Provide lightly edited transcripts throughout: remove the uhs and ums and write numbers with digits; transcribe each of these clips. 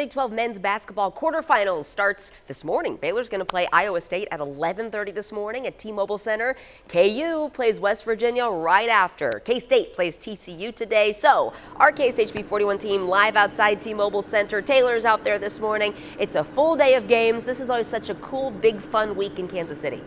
Big 12 men's basketball quarterfinals starts this morning. Baylor's going to play Iowa State at 11:30 this morning at T-Mobile Center. KU plays West Virginia right after. K-State plays TCU today. So our KSHB 41 team live outside T-Mobile Center. Taylor's out there this morning. It's a full day of games. This is always such a cool, big, fun week in Kansas City.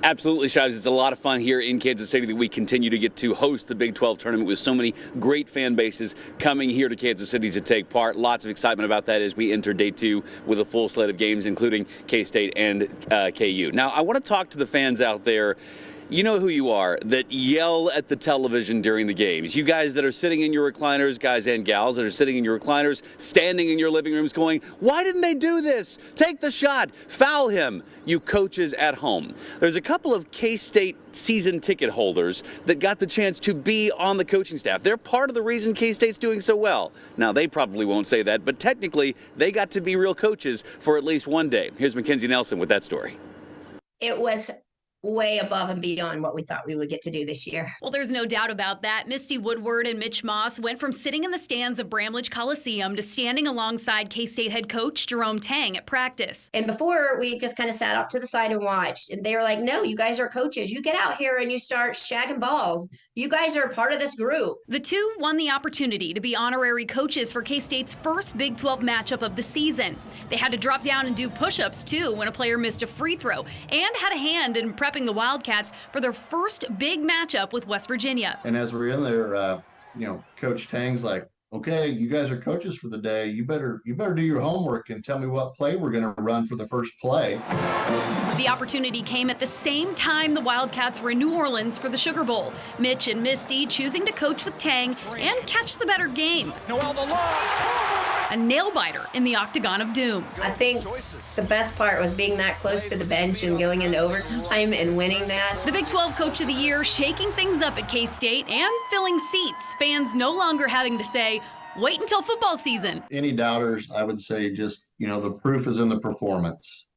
Absolutely, Shives. It's a lot of fun here in Kansas City that we continue to get to host the Big 12 tournament with so many great fan bases coming here to Kansas City to take part. Lots of excitement about that as we enter day 2 with a full slate of games, including K-State and KU. Now, I want to talk to the fans out there. You know who you are, that yell at the television during the games. You guys that are sitting in your recliners, guys and gals that are sitting in your recliners, standing in your living rooms going, why didn't they do this? Take the shot. Foul him. You coaches at home. There's a couple of K-State season ticket holders that got the chance to be on the coaching staff. They're part of the reason K-State's doing so well. Now, they probably won't say that, but technically, they got to be real coaches for at least one day. Here's Mackenzie Nelson with that story. It was way above and beyond what we thought we would get to do this year. Well, there's no doubt about that. Misty Woodward and Mitch went from sitting in the stands of Bramlage Coliseum to standing alongside K-State head coach Jerome Tang at practice. And before, we just kind of sat off to the side and watched. And they were like, no, you guys are coaches. You get out here and you start shagging balls. You guys are part of this group. The two won the opportunity to be honorary coaches for K-State's first Big 12 matchup of the season. They had to drop down and do push-ups, too, when a player missed a free throw, and had a hand in prepping the Wildcats for their first big matchup with West Virginia. And as we're in there, Coach Tang's like, okay, you guys are coaches for the day. You better do your homework and tell me what play we're going to run for the first play. The opportunity came at the same time the Wildcats were in New Orleans for the Sugar Bowl. Mitch and Misty choosing to coach with Tang and catch the better game. A nail-biter in the Octagon of Doom. I think the best part was being that close to the bench and going into overtime and winning that. The Big 12 Coach of the Year shaking things up at K-State and filling seats. Fans no longer having to say, wait until football season. Any doubters, I would say just, the proof is in the performance.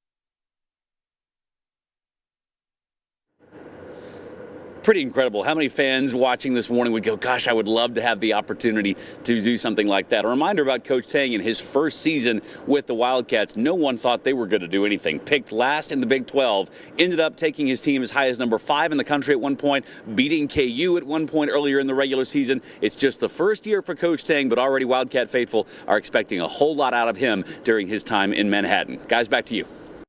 Pretty incredible. How many fans watching this morning would go, gosh, I would love to have the opportunity to do something like that. A reminder about Coach Tang in his first season with the Wildcats. No one thought they were going to do anything. Picked last in the Big 12, ended up taking his team as high as number 5 in the country at one point, beating KU at one point earlier in the regular season. It's just the first year for Coach Tang, but already Wildcat faithful are expecting a whole lot out of him during his time in Manhattan. Guys, back to you.